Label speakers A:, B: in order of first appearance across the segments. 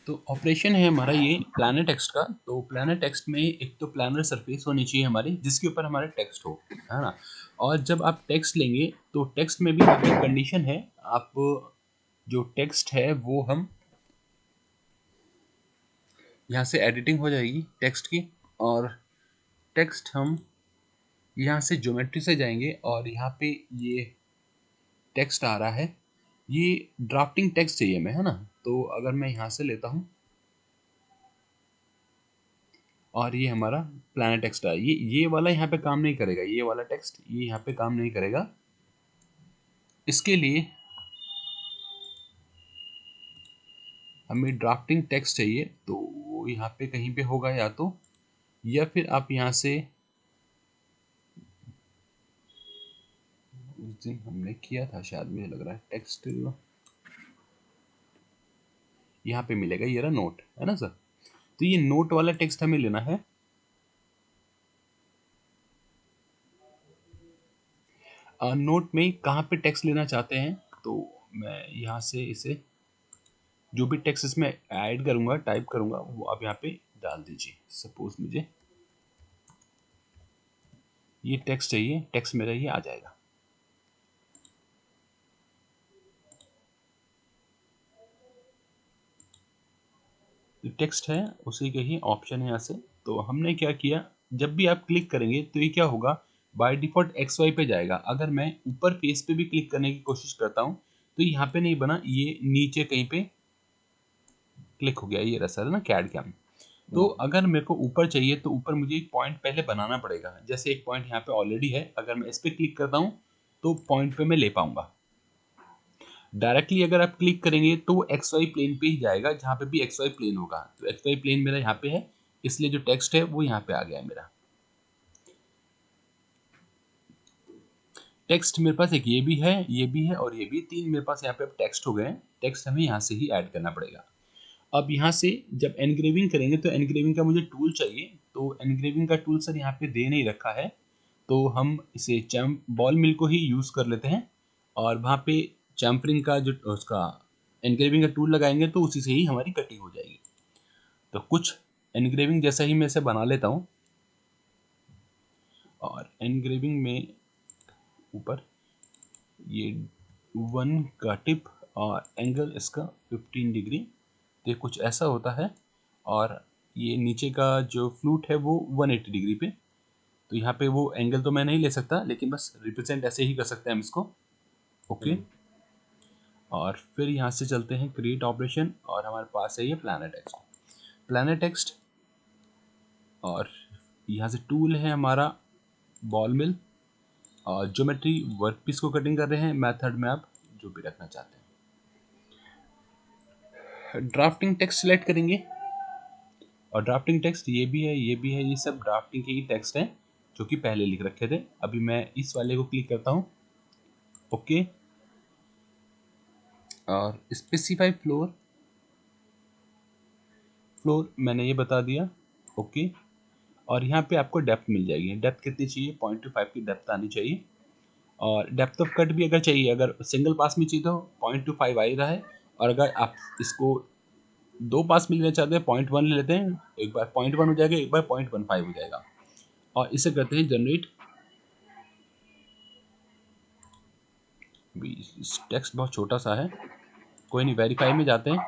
A: तो ऑपरेशन है हमारा ये प्लानर टेक्स्ट का। तो प्लानर टेक्स्ट में एक तो प्लानर सरफेस होनी चाहिए हमारी, जिसके ऊपर हमारा टेक्स्ट हो, है ना। और जब आप टेक्स्ट लेंगे तो टेक्स्ट में भी यहाँ पे कंडीशन है। आप जो टेक्स्ट है वो हम यहाँ से एडिटिंग हो जाएगी टेक्स्ट की, और टेक्स्ट हम यहाँ से ज्योमेट्री से जाएंगे और यहाँ पे ये टेक्स्ट आ रहा है, ये ड्राफ्टिंग टेक्स्ट चाहिए हमें, है ना। तो अगर मैं यहाँ से लेता हूँ और ये हमारा प्लानर टेक्स्ट है, ये वाला यहाँ पे काम नहीं करेगा, ये वाला टेक्स्ट ये यहाँ पे काम नहीं करेगा। इसके लिए हमें ड्राफ्टिंग टेक्स्ट चाहिए, तो वो यहाँ पे कहीं पे होगा या तो, या फिर आप यहाँ से, उस दिन हमने किया था शायद, मुझे लग रहा है टेक्स्ट यहाँ पे मिलेगा, ये रहा नोट, है ना सर। तो ये नोट वाला टेक्स्ट हमें लेना है। नोट में कहाँ पे टेक्स्ट लेना चाहते हैं, तो मैं यहाँ से इसे जो भी टेक्स्ट इसमें ऐड करूंगा, टाइप करूंगा, वो आप यहाँ पे डाल दीजिए। सपोज मुझे ये टेक्स्ट चाहिए, टेक्स्ट मेरा ये आ जाएगा। टेक्स्ट है उसी के ही ऑप्शन है यहाँ से। तो हमने क्या किया, जब भी आप क्लिक करेंगे तो ये क्या होगा, बाय डिफॉल्ट एक्स वाई पे जाएगा। अगर मैं ऊपर फेस पे भी क्लिक करने की कोशिश करता हूँ तो यहाँ पे नहीं बना, ये नीचे कहीं पे क्लिक हो गया, ये रहा सर ना कैड कैम। तो अगर मेरे को ऊपर चाहिए तो ऊपर मुझे एक पॉइंट पहले बनाना पड़ेगा। जैसे एक पॉइंट यहाँ पे ऑलरेडी है, अगर मैं इस पर क्लिक करता हूँ तो पॉइंट पे मैं ले पाऊंगा। डायरेक्टली अगर आप क्लिक करेंगे तो एक्स वाई प्लेन पे ही जाएगा, जहाँ पे भी एक्स वाई प्लेन होगा। तो एक्स वाई प्लेन मेरा यहाँ पे है, इसलिए जो टेक्स्ट है वो यहाँ पे आ गया है मेरा। टेक्स्ट मेरे पास एक ये भी है, ये भी है और ये भी, तीन मेरे पास यहाँ पे टेक्स्ट हो गए हैं। टेक्स्ट हमें यहाँ से ही ऐड करना पड़ेगा। अब यहाँ से जब एनग्रेविंग करेंगे तो एनग्रेविंग का मुझे टूल चाहिए। तो एनग्रेविंग का टूल सर यहाँ पे दे नहीं रखा है, तो हम इसे चैम बॉल मिल को ही यूज़ कर लेते हैं, और वहाँ पे चैम्परिंग का जो उसका एनग्रेविंग का टूल लगाएंगे तो उसी से ही हमारी कटिंग हो जाएगी। तो कुछ एनग्रेविंग जैसा ही मैं इसे बना लेता हूँ, और एनग्रेविंग में ऊपर ये 1 का टिप और एंगल इसका 15 डिग्री, तो ये कुछ ऐसा होता है। और ये नीचे का जो फ्लूट है वो 180 डिग्री पे। तो यहाँ पे वो एंगल तो मैं नहीं ले सकता, लेकिन बस रिप्रेजेंट ऐसे ही कर सकते हैं हम इसको। ओके। और फिर यहाँ से चलते हैं क्रिएट ऑपरेशन, और हमारे पास है ये प्लानर टेक्स्ट। प्लानर टेक्स्ट, और यहाँ से टूल है हमारा बॉल मिल, और ज्योमेट्री वर्कपीस को कटिंग कर रहे हैं। मेथड में आप जो भी रखना चाहते हैं। ड्राफ्टिंग टेक्स्ट सेलेक्ट करेंगे, और ड्राफ्टिंग टेक्स्ट ये भी है, ये भी है, ये सब ड्राफ्टिंग के ही टेक्स्ट हैं जो कि पहले लिख रखे थे। अभी मैं इस वाले को क्लिक करता हूँ, ओके। और स्पेसिफाई फ्लोर, फ्लोर मैंने ये बता दिया, ओके। और यहाँ पे आपको डेप्थ मिल जाएगी। डेप्थ कितनी चाहिए, 0.25 की डेप्थ आनी चाहिए। और डेप्थ ऑफ कट भी अगर चाहिए, अगर सिंगल पास में चाहिए तो 0.25 आ ही रहा है। और अगर आप इसको दो पास में लेना चाहते हैं, 0.1 ले लेते हैं। एक बार 0.1 हो जाएगा, एक बार 0.15 हो जाएगा। और इसे करते हैं जनरेट। टेक्स्ट बहुत छोटा सा है, कोई नहीं, वेरीफाई में जाते हैं।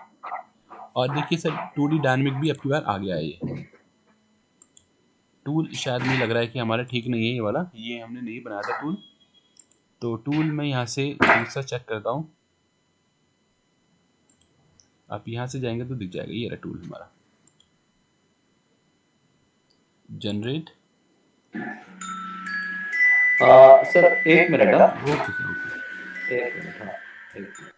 A: और देखिए सर 2D डायनेमिक भी अब की बार आ गया है। ये टूल शायद मुझे लग रहा है कि हमारा ठीक नहीं है, ये वाला, ये हमने नहीं बनाया था टूल। तो टूल मैं यहाँ से दूसरा चेक करता हूँ। आप यहाँ से जाएंगे तो दिख जाएगा, ये रहा टूल हमारा, जनरेट।
B: सर एक मिनट, हाँ
A: ओके सर, ओके।
B: एक मिनट, हाँ एक मिनट।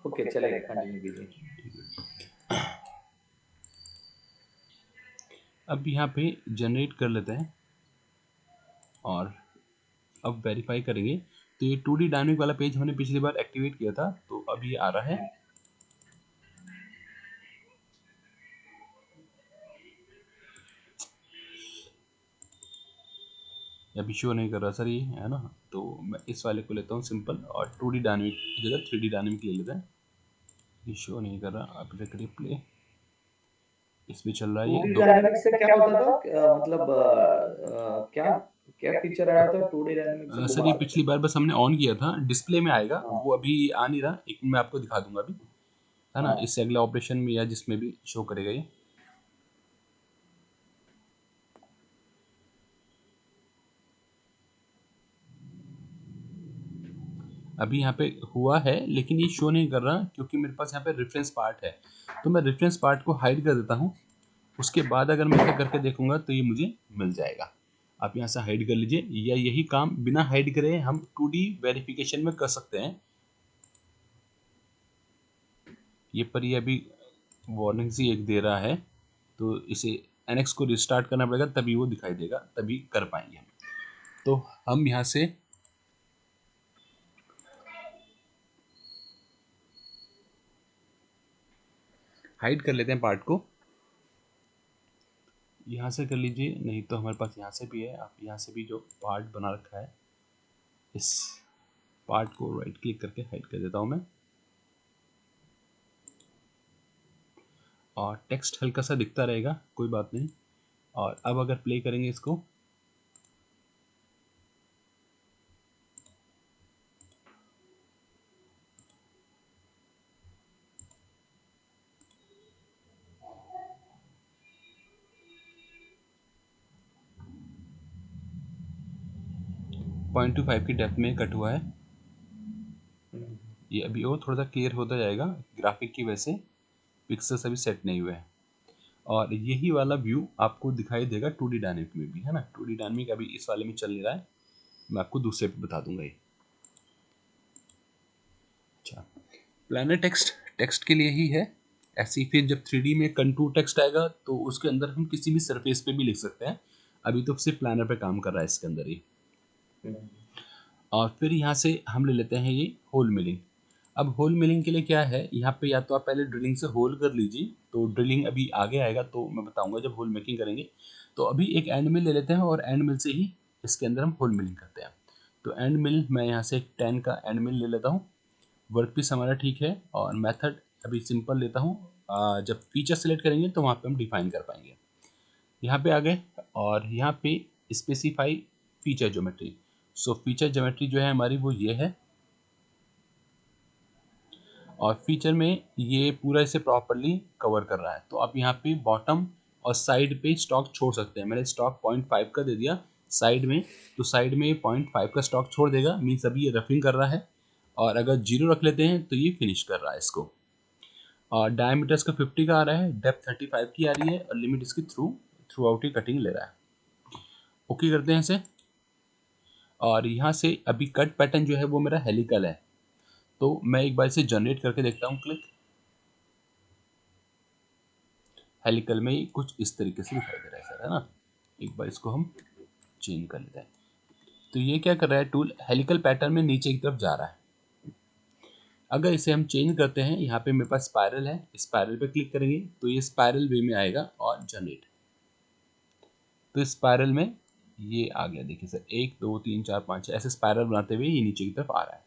B: ओके, चलेगा, कंटिन्यू कीजिए।
A: अब यहाँ पे जनरेट कर लेते हैं और अब वेरीफाई करेंगे। तो ये 2D डायनामिक वाला पेज हमने पिछली बार एक्टिवेट किया था, तो अब ये आ रहा है। अभी शो नहीं कर रहा सर, ये है ना। तो मैं इस वाले को लेता हूँ सिंपल, और 2D डायनामिक की जगह 3D डायनामिक ले लेते हैं। ये शो नहीं कर रहा, आप रिप्ले इसमें चल रहा है
B: 2D
A: ये
B: डायनामिक से क्या होता था? मतलब क्या क्या फीचर आया था 2D डायनामिक से, वो
A: सर ये
B: बता सकते
A: पिछली
B: हैं?
A: बार बस हमने ऑन किया था, डिस्प्ले में आएगा
B: हाँ,
A: वो, अभी आ नहीं रहा। एक मैं आपको दिखा दूंगा अभी, है ना।
B: हाँ।
A: इससे अगला ऑपरेशन में या जिसमें भी शो करेगा ये। अभी यहाँ पे हुआ है लेकिन ये शो नहीं कर रहा, क्योंकि मेरे पास यहाँ पे रेफरेंस पार्ट है। तो मैं रेफरेंस पार्ट को हाइड कर देता हूँ। उसके बाद अगर मैं इसे करके देखूंगा तो ये मुझे मिल जाएगा। आप यहाँ से हाइड कर लीजिए, या यही काम बिना हाइड करे हम 2D वेरिफिकेशन में कर सकते हैं। ये पर ये अभी वार्निंग सी एक दे रहा है, तो इसे NX को रिस्टार्ट करना पड़ेगा, तभी वो दिखाई देगा, तभी कर पाएंगे हम। तो हम यहाँ से हाइड कर लेते हैं पार्ट को। यहाँ से कर लीजिए, नहीं तो हमारे पास यहाँ से भी है। आप यहाँ से भी जो पार्ट बना रखा है, इस पार्ट को राइट क्लिक करके हाइड कर देता हूँ मैं। और टेक्स्ट हल्का सा दिखता रहेगा, कोई बात नहीं। और अब अगर प्ले करेंगे इसको, .25 की डेप्थ में कट हुआ है। ये अभी और थोड़ा सा क्लियर होता जाएगा, ग्राफिक की वजह से पिक्सल्स अभी सेट नहीं हुए हैं। और यही वाला व्यू आपको दिखाई देगा 2D डायनेमिक में भी, है ना। 2D डायनेमिक अभी इस वाले में चल नहीं रहा है, मैं आपको दूसरे पे बता दूंगा ये। अच्छा, प्लानर टेक्स्ट टेक्स्ट के लिए ही है। ऐसे ही फिर जब 3D में कंटूर टेक्स्ट आएगा तो उसके अंदर हम किसी भी सरफेस पे भी लिख सकते हैं। अभी तो सिर्फ प्लानर पे काम कर रहा है इसके अंदर ही। और फिर यहाँ से हम ले लेते हैं ये होल मिलिंग। अब होल मिलिंग के लिए क्या है, यहाँ पे या तो आप पहले ड्रिलिंग से होल कर लीजिए, तो ड्रिलिंग अभी आगे आएगा तो मैं बताऊंगा जब होल मेकिंग करेंगे। तो अभी एक एंड मिल ले लेते हैं, और एंड मिल से ही इसके अंदर हम होल मिलिंग करते हैं। तो एंड मिल, मैं यहाँ से एक 10 का एंड मिल ले लेता हूँ। वर्क पीस हमारा ठीक है, और मेथड अभी सिंपल लेता हूँ। जब फीचर सेलेक्ट करेंगे तो वहाँ पे हम डिफाइन कर पाएंगे। यहाँ पे आ गए, और यहाँ पे स्पेसिफाई फीचर ज्योमेट्री। सो फीचर ज्योमेट्री जो है हमारी वो ये है, और फीचर में ये पूरा इसे प्रॉपरली कवर कर रहा है। तो आप यहाँ पे बॉटम और साइड पे स्टॉक छोड़ सकते हैं। मैंने स्टॉक 0.5 का दे दिया साइड में, तो साइड में 0.5 का स्टॉक छोड़ देगा, मीन्स अभी ये रफिंग कर रहा है। और अगर 0 रख लेते हैं तो ये फिनिश कर रहा है इसको। और डायमीटर्स का 50 का आ रहा है, डेप्थ 35 की आ रही है, और लिमिट इसकी थ्रू आउट ही कटिंग ले रहा है। ओके करते हैं इसे। और यहाँ से अभी कट पैटर्न जो है वो मेरा हेलिकल है, तो मैं एक बार इसे जनरेट करके देखता हूँ। क्लिक, हेलिकल में कुछ इस तरीके से दिखाई दे रहा है सर, है ना। एक बार इसको हम चेंज कर लेते हैं। तो ये क्या कर रहा है, टूल हेलिकल पैटर्न में नीचे की तरफ जा रहा है। अगर इसे हम चेंज करते हैं, यहाँ पे मेरे पास स्पाइरल है, स्पाइरल पे क्लिक करेंगे तो ये स्पाइरल वे में आएगा और जनरेट। तो स्पाइरल में ये आ गया, देखिए सर, 1 2 3 4 5 ऐसे स्पाइरल बनाते हुए ये नीचे की तरफ आ रहा है।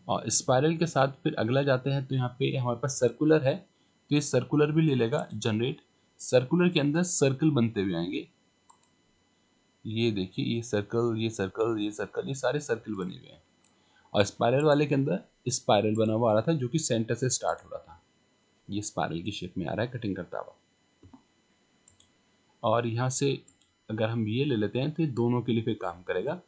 A: और स्पाइरल के साथ फिर अगला जाते हैं, तो यहाँ पे हमारे पास सर्कुलर है, तो ये सर्कुलर भी ले लेगा जनरेट। सर्कुलर के अंदर सर्कल बनते हुए आएंगे। ये देखिए, ये सर्कल, ये सर्कल, ये सर्कल, ये सारे सर्कल बने हुए हैं। और स्पाइरल वाले के अंदर स्पाइरल बना हुआ आ रहा था, जो कि सेंटर से स्टार्ट हो रहा था। ये स्पाइरल की शेप में आ रहा है कटिंग करता हुआ। और यहाँ से अगर हम ये ले लेते हैं तो ये दोनों के लिए फिर काम करेगा।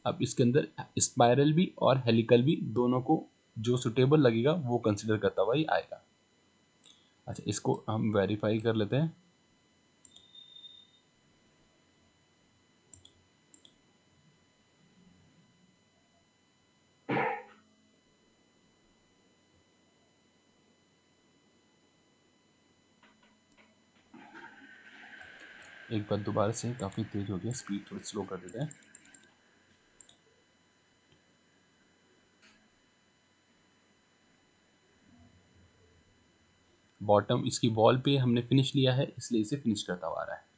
A: अब इसके अंदर स्पाइरल भी और हेलिकल भी, दोनों को जो सुटेबल लगेगा वो कंसिडर करता हुआ ही आएगा। अच्छा, इसको हम वेरीफाई कर लेते हैं। एक बार दोबारा से, काफ़ी तेज हो गया, स्पीड थोड़ी स्लो कर देते हैं। बॉटम इसकी वॉल पे हमने फिनिश लिया है, इसलिए इसे फिनिश करता हुआ आ रहा है।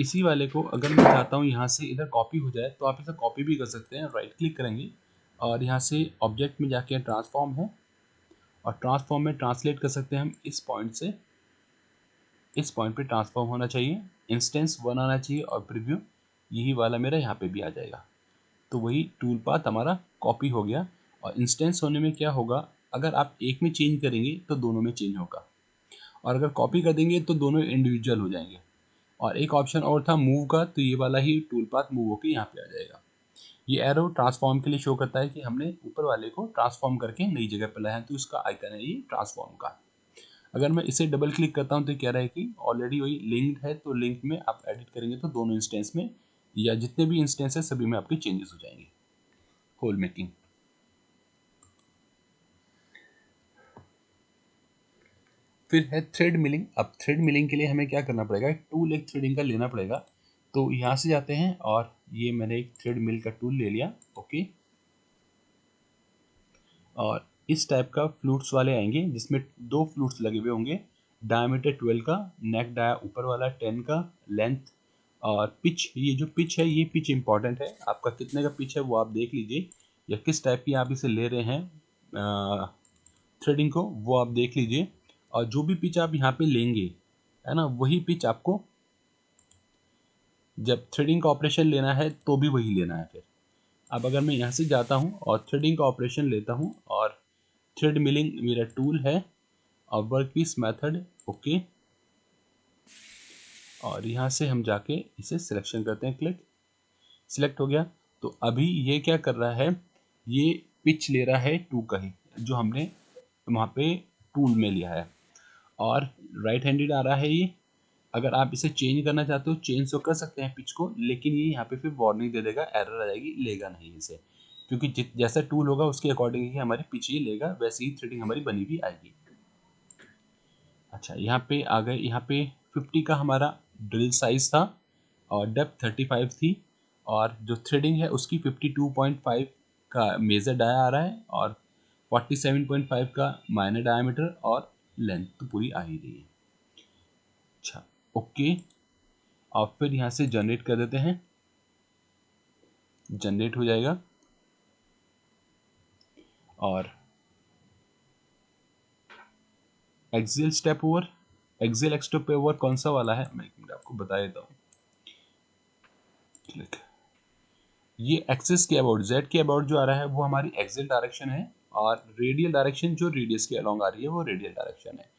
A: इसी वाले को अगर मैं चाहता हूँ यहाँ से इधर कॉपी हो जाए, तो आप इसे कॉपी भी कर सकते हैं। राइट क्लिक करेंगे और यहाँ से ऑब्जेक्ट में जाके ट्रांसफॉर्म है, और ट्रांसफॉर्म में ट्रांसलेट कर सकते हैं हम इस पॉइंट से। इस पॉइंट पे ट्रांसफॉर्म होना चाहिए, इंस्टेंस 1 आना चाहिए, और प्रीव्यू यही वाला मेरा यहाँ पे भी आ जाएगा। तो वही टूल पाथ हमारा कॉपी हो गया। और इंस्टेंस होने में क्या होगा, अगर आप एक में चेंज करेंगे तो दोनों में चेंज होगा, और अगर कॉपी कर देंगे तो दोनों इंडिविजुअल हो जाएंगे। और एक ऑप्शन और था मूव का, तो ये वाला ही टूल पाथ मूव होकर यहाँ पे आ जाएगा। ये एरो ट्रांसफॉर्म के लिए शो करता है कि हमने ऊपर वाले को ट्रांसफॉर्म करके नई जगह पर लाया है, तो इसका आइकन है ये ट्रांसफॉर्म का। अगर मैं इसे डबल क्लिक करता हूँ तो कह रहा है कि ऑलरेडी वही लिंक्ड है, तो लिंक में आप एडिट करेंगे तो दोनों इंस्टेंस में, या जितने भी इंस्टेंस है सभी में आपके चेंजेस हो जाएंगे। Hole making. फिर है थ्रेड मिलिंग। अब थ्रेड मिलिंग के लिए हमें क्या करना पड़ेगा, एक टूल एक थ्रेडिंग का लेना पड़ेगा। तो यहाँ से जाते हैं, और ये मैंने एक थ्रेड मिल का टूल ले लिया। ओके, और इस टाइप का फ्लूट्स वाले आएंगे, जिसमें 2 फ्लूट्स लगे हुए होंगे। डायमीटर 12 का, नेक डाया ऊपर वाला 10 का, लेंथ और पिच। ये जो पिच है, ये पिच इंपॉर्टेंट है। आपका कितने का पिच है वो आप देख लीजिए, या किस टाइप की आप इसे ले रहे हैं थ्रेडिंग को, वो आप देख लीजिए। और जो भी पिच आप यहाँ पे लेंगे, है ना, वही पिच आपको जब थ्रेडिंग का ऑपरेशन लेना है तो भी वही लेना है फिर। अब अगर मैं यहाँ से जाता हूँ और थ्रेडिंग का ऑपरेशन लेता हूँ, और थ्रेड मिलिंग मेरा टूल है, और वर्क पीस मेथड, ओके, और यहाँ से हम जाके इसे सिलेक्शन करते हैं, क्लिक, सिलेक्ट हो गया। तो अभी ये क्या कर रहा है, ये पिच ले रहा है 2 का ही, जो हमने वहाँ पे टूल में लिया है, और राइट हैंडेड आ रहा है ये। अगर आप इसे चेंज करना चाहते हो, चेंज तो कर सकते हैं पिच को, लेकिन ये यहाँ पे फिर वार्निंग दे देगा, एरर आ जाएगी, लेगा नहीं इसे, क्योंकि जैसा टूल होगा उसके अकॉर्डिंग ही हमारी पिच ये लेगा, वैसे ही थ्रेडिंग हमारी बनी भी आएगी। अच्छा, यहाँ पे आ गए, यहाँ पे 50 का हमारा ड्रिल साइज था, और डेप्थ 35 थी, और जो थ्रेडिंग है उसकी 52.5 का मेजर डाया आ रहा है, और 47.5 का माइनर डायमीटर, और लेंथ तो पूरी आ ही रही है। अच्छा, ओके, और फिर यहाँ से जनरेट कर देते हैं, जनरेट हो जाएगा। और excel step over, excel step over कौन सा वाला है, मैं एक मिनट आपको बता देता हूँ। क्लिक, ये एक्सिस के अबाउट, जेड के अबाउट जो आ रहा है वो हमारी एक्सेल डायरेक्शन है, और रेडियल डायरेक्शन जो रेडियस के अलोंग आ रही है वो रेडियल डायरेक्शन है।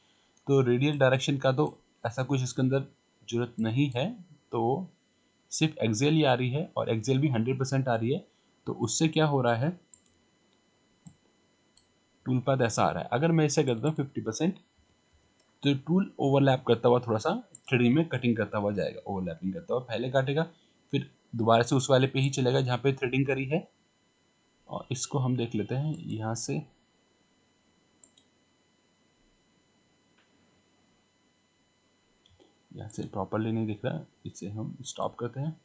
A: तो रेडियल डायरेक्शन का तो ऐसा कुछ इसके अंदर जरूरत नहीं है, तो सिर्फ एक्सेल ही आ रही है, और एक्सेल भी 100% आ रही है। तो उससे क्या हो रहा है, टूल पाथ ऐसा आ रहा है। अगर मैं इसे करता हूँ 50%, तो टूल ओवरलैप करता हुआ थोड़ा सा थ्रेडिंग में कटिंग करता हुआ जाएगा, ओवरलैपिंग करता हुआ पहले काटेगा, फिर दोबारा से उस वाले पे ही चलेगा जहाँ पे थ्रेडिंग करी है। और इसको हम देख लेते हैं यहाँ से, यहाँ से प्रॉपरली नहीं दिख रहा, इसे हम स्टॉप करते हैं।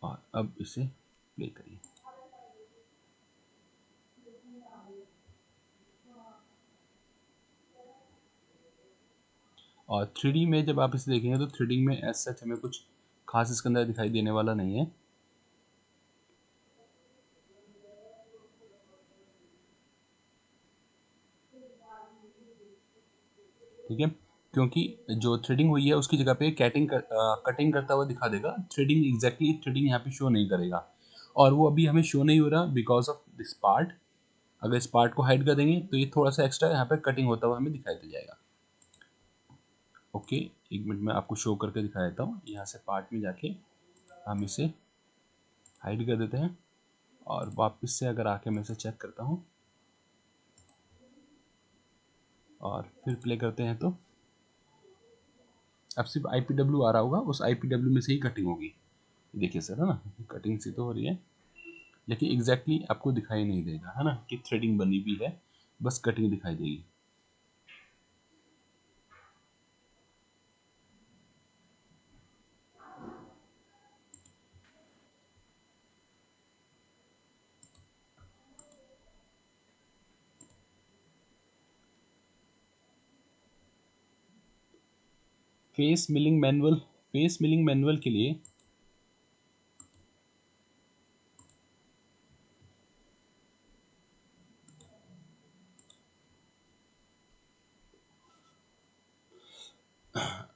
A: और अब इसे प्ले करिए। और 3D में जब आप इसे देखेंगे तो 3D में एज सच हमें कुछ खास इसके अंदर दिखाई देने वाला नहीं है। ठीक है, क्योंकि जो थ्रेडिंग हुई है उसकी जगह पे कटिंग करता हुआ दिखा देगा, थ्रेडिंग एग्जैक्टली थ्रेडिंग यहाँ पे शो नहीं करेगा, और वो अभी हमें शो नहीं हो रहा बिकॉज ऑफ दिस पार्ट। अगर इस पार्ट को हाइड कर देंगे तो ये थोड़ा सा एक्स्ट्रा यहाँ पे कटिंग होता हुआ हमें दिखाई दे जाएगा। ओके, एक मिनट में आपको शो करके दिखा देता हूँ। यहाँ से पार्ट में जाके हम इसे हाइड कर देते हैं, और वापस से अगर आके मैं इसे चेक करता हूँ, और फिर प्ले करते हैं तो अब सिर्फ IPW आ रहा होगा, उस IPW में से ही कटिंग होगी। देखिए सर, है ना, कटिंग सी तो हो रही है लेकिन एग्जैक्टली आपको दिखाई नहीं देगा, है ना, कि थ्रेडिंग बनी हुई है, बस कटिंग दिखाई देगी। फेस मिलिंग मैनुअल के लिए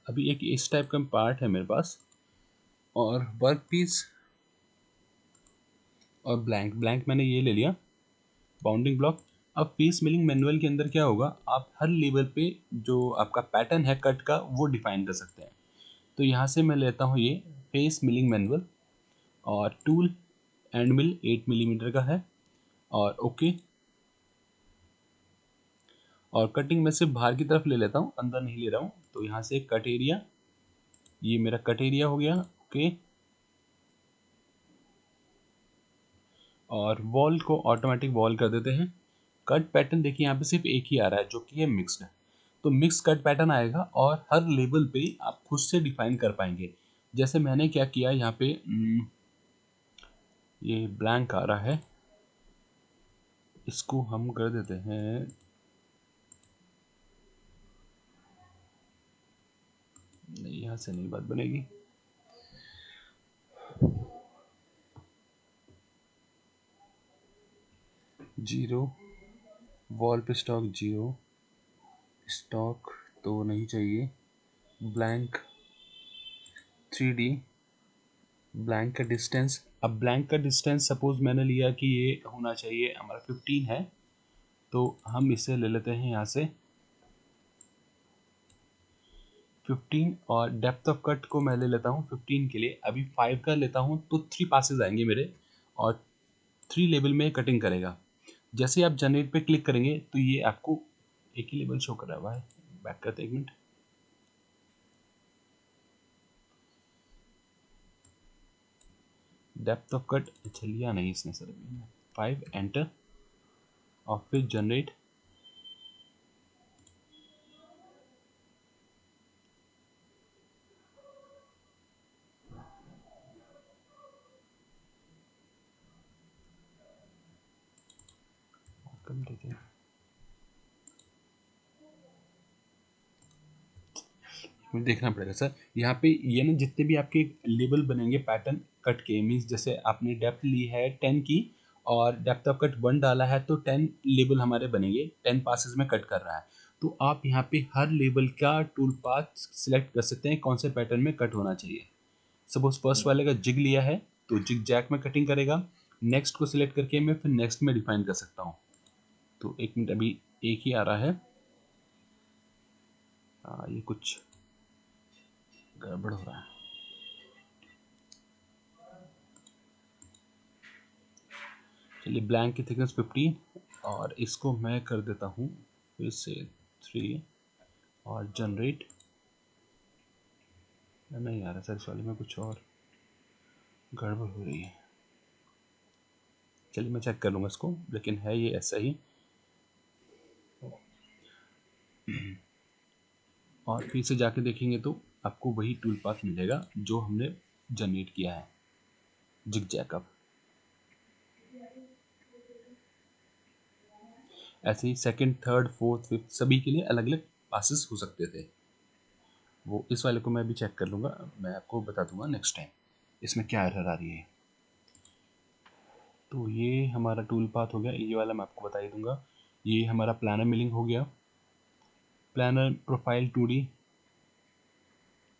A: अभी एक इस टाइप का पार्ट है मेरे पास, और वर्क पीस और ब्लैंक ब्लैंक मैंने ये ले लिया, बाउंडिंग ब्लॉक। अब फेस मिलिंग मैनुअल के अंदर क्या होगा, आप हर लेवल पे जो आपका पैटर्न है कट का वो डिफाइन कर सकते हैं। तो यहाँ से मैं लेता हूँ ये फेस मिलिंग मैनुअल, और टूल एंड मिल 8 मिलीमीटर का है, और ओके। और कटिंग में सिर्फ बाहर की तरफ ले लेता हूँ, अंदर नहीं ले रहा हूँ। तो यहाँ से कट एरिया, ये मेरा कट एरिया हो गया, ओके। और वॉल को ऑटोमेटिक वॉल कर देते हैं। कट पैटर्न देखिए यहाँ पे सिर्फ एक ही आ रहा है जो कि है मिक्स्ड है, तो मिक्स कट पैटर्न आएगा और हर लेवल पे आप खुद से डिफाइन कर पाएंगे। जैसे मैंने क्या किया यहाँ पे, ये ब्लैंक आ रहा है, इसको हम कर देते हैं, नहीं यहाँ से नहीं बात बनेगी। जीरो, वॉल पे स्टॉक जीरो, स्टॉक तो नहीं चाहिए, ब्लैंक 3D, ब्लैंक का डिस्टेंस। अब ब्लैंक का डिस्टेंस सपोज मैंने लिया कि ये होना चाहिए हमारा 15 है, तो हम इसे ले लेते हैं यहाँ से 15, और डेप्थ ऑफ कट को मैं ले लेता हूँ 15 के लिए, अभी 5 का लेता हूँ तो 3 पासेस आएंगे मेरे, और 3 लेवल में कटिंग करेगा। जैसे आप जनरेट पे क्लिक करेंगे तो ये आपको एक ही लेवल शो कर रहा है। बैक करते एक मिनट, डेप्थ ऑफ कट अच्छा लिया नहीं इसने सर, 5 एंटर और फिर जनरेट। कम देते हैं, मुझे देखना पड़ेगा सर। यहाँ पे ये ना जितने भी आपके लेबल बनेंगे पैटर्न कट के, मीन्स जैसे आपने डेप्थ ली है 10 की और डेप्थ ऑफ कट 1 डाला है, तो 10 लेबल हमारे बनेंगे, 10 पासेस में कट कर रहा है। तो आप यहाँ पे हर लेबल का टूल पाथ सिलेक्ट कर सकते हैं कौन से पैटर्न में कट होना चाहिए। सपोज फर्स्ट वाले का जिग लिया है तो जिग जैक में कटिंग करेगा, नेक्स्ट को सिलेक्ट करके मैं फिर नेक्स्ट में डिफाइन कर सकता हूँ। तो एक मिनट, अभी एक ही आ रहा है, ये कुछ गड़बड़ हो रहा है। चलिए, ब्लैंक की थिकनेस 15, और इसको मैं कर देता हूँ फिर से 3, और जनरेट। नहीं आ रहा सर, इस वाले में कुछ और गड़बड़ हो रही है। चलिए मैं चेक कर लूँगा इसको, लेकिन है ये ऐसा ही। और फिर से जाके देखेंगे तो आपको वही टूल पाथ मिलेगा जो हमने जनरेट किया है, जिग जैकअप। ऐसे ही सेकंड, थर्ड, फोर्थ, फिफ्थ सभी के लिए अलग अलग पासेस हो सकते थे। वो इस वाले को मैं भी चेक कर लूँगा, मैं आपको बता दूंगा नेक्स्ट टाइम इसमें क्या एरर आ रही है। तो ये हमारा टूल पाथ हो गया, ये वाला मैं आपको बता ही दूंगा। ये हमारा प्लानर मिलिंग हो गया, प्लानर प्रोफाइल 2D,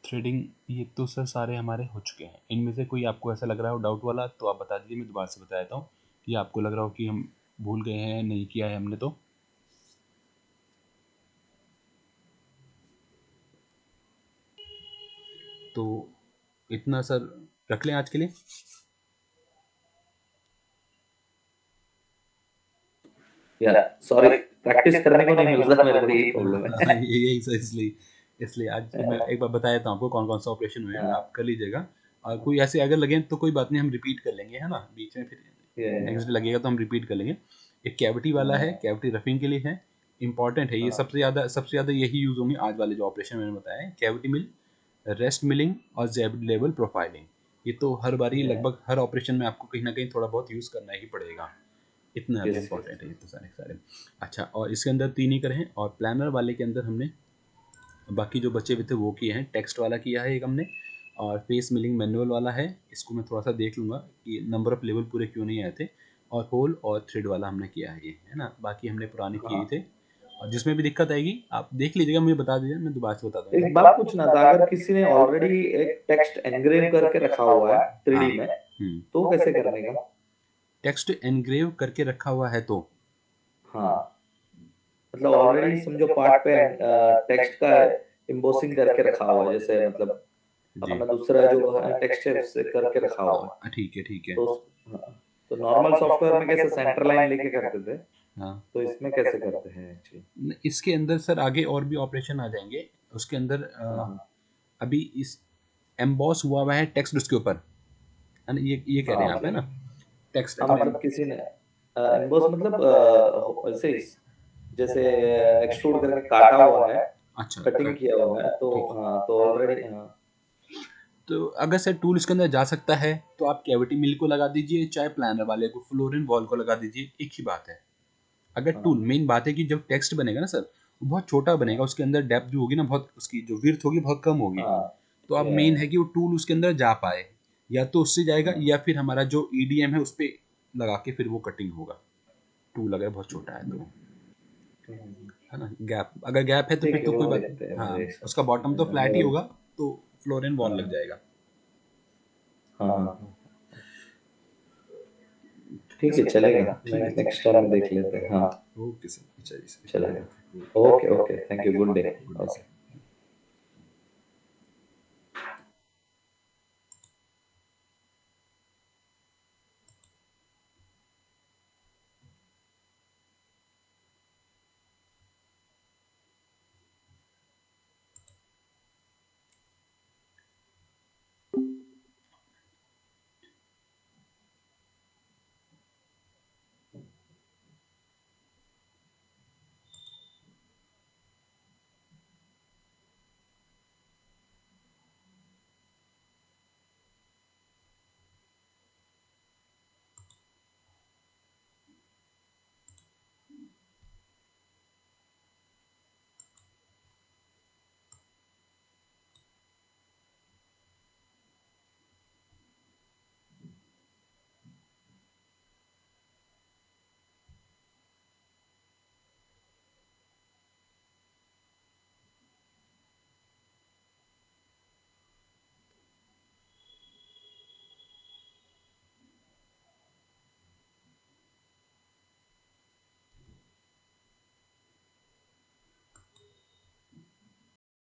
A: थ्रेडिंग, ये तो सर सारे हमारे हो चुके हैं। इनमें से कोई आपको ऐसा लग रहा हो डाउट वाला तो आप बता दीजिए, मैं दोबारा से बता देता हूँ, कि आपको लग रहा हो कि हम भूल गए हैं, नहीं किया है हमने। तो इतना सर रख लें आज के लिए।
B: Yeah, sorry. प्रैक्टिस करने को नहीं मिल रहा मेरे को, यही प्रॉब्लम है।
A: यही इसलिए इसलिए आज मैं एक बार बताया था आपको कौन कौन सा ऑपरेशन हुए हैं,
B: हाँ,
A: आप कर लीजिएगा। और कोई ऐसे अगर लगे तो कोई बात नहीं, हम रिपीट कर लेंगे, है ना, बीच में फिर
B: ये
A: नेक्स्ट डे लगेगा तो हम रिपीट कर लेंगे। एक कैविटी वाला है,
B: हाँ,
A: कैविटी रफिंग के लिए है, इंपॉर्टेंट है ये,
B: हाँ,
A: सबसे ज़्यादा यही यूज़ होंगे आज वाले जो ऑपरेशन मैंने बताया है, कैविटी मिल, रेस्ट मिलिंग और जेब लेवल प्रोफाइलिंग। ये तो हर बारी
B: ये
A: लगभग हर ऑपरेशन में आपको कहीं ना कहीं थोड़ा बहुत यूज़ करना ही पड़ेगा, इतना ज़्यादा
B: यस, यस।
A: इंपॉर्टेंट है ये तो सारे सारे। अच्छा, और इसके अंदर 3 ही करे हैं, और प्लानर वाले के अंदर हमने बाकी जो बचे हुए थे वो किए हैं। टेक्स्ट वाला किया है एक हमने, और फेस मिलिंग मैनुअल वाला है, इसको मैं थोड़ा सा देख लूँगा कि नंबर ऑफ लेवल पूरे क्यों नहीं आए थे। और होल और थ्रेड वाला हमने किया है ये, है ना, बाकी हमने पुराने किए ही
B: हाँ,
A: थे। और जिसमें भी दिक्कत आएगी आप देख लीजिएगा, मुझे बता दीजिए, मैं दोबारा से बता दूंगा।
B: एक बात पूछना था, अगर किसी ने ऑलरेडी एक टेक्स्ट एनग्रेव करके रखा हुआ है
A: हाँ।
B: 3D में, तो कैसे करने का?
A: टेक्स्ट एनग्रेव करके रखा हुआ है तो
B: हाँ, मतलब ऑलरेडी समझो पार्ट पे टेक्स्ट का एम्बोसिंग करके रखा हुआ है, जैसे मतलब
A: जी,
B: अपना दूसरा जो टेक्स्ट है उससे करके रखा हुआ है।
A: ठीक है ठीक है।
B: तो हाँ, तो नॉर्मल सॉफ्टवेयर में कैसे सेंटर लाइन लेके करते थे,
A: हाँ,
B: तो इसमें कैसे करते हैं एक्चुअली?
A: इसके अंदर सर आगे और भी ऑपरेशन आ जाएंगे उसके अंदर। अभी इस एम्बॉस हुआ है टेक्स्ट उसके ऊपर, है ना, ये कह रहे हैं
B: हाँ,
A: आप, है ना, टेक्स्ट
B: हाँ,
A: अगर
B: मतलब किसी ने एम्बोस मतलब ऐसे जैसे एक्सट्रूड करके काटा हुआ है,
A: अच्छा
B: कटिंग किया हुआ है, तो
A: ठीक।
B: हाँ, तो ऑलरेडी हाँ,
A: तो अगर सर टूल इसके अंदर जा सकता है तो आप कैविटी मिल को लगा दीजिए, चाहे प्लानर वाले को, फ्लोरिन वॉल को लगा दीजिए, एक ही बात है। अगर टूल,
B: हाँ,
A: मेन बात है कि जब टेक्स्ट बनेगा ना सर, वो बहुत छोटा बनेगा, उसके अंदर डेप्थ जो होगी ना, बहुत उसकी जो विड्थ होगी बहुत कम होगी।
B: हाँ,
A: तो अब मेन है कि वो टूल उसके अंदर जा पाए, या तो उससे जाएगा
B: हाँ,
A: या फिर हमारा जो ईडीएम है उस पर लगा के फिर वो कटिंग होगा, टूल अगर बहुत छोटा है तो, है ना। गैप, अगर गैप है तो फिर
B: ठीक है,
A: तो कोई
B: वो
A: बात
B: देखते हैं
A: नहीं, हाँ,
B: मेरे हिसाब
A: उसका बॉटम तो
B: से।
A: फ्लैट ही होगा, तो फ्लोरिन वॉल लग
B: हाँ,
A: जाएगा।
B: हाँ, ठीक है, चलेगा,
A: ठीक है
B: नेक्स्ट टाइम देख लेते हैं, हाँ,
A: ओके सर, अच्छा जी सर,
B: चलेगा, okay, okay, thank you, good day,
A: good day
B: okay.
A: Sir.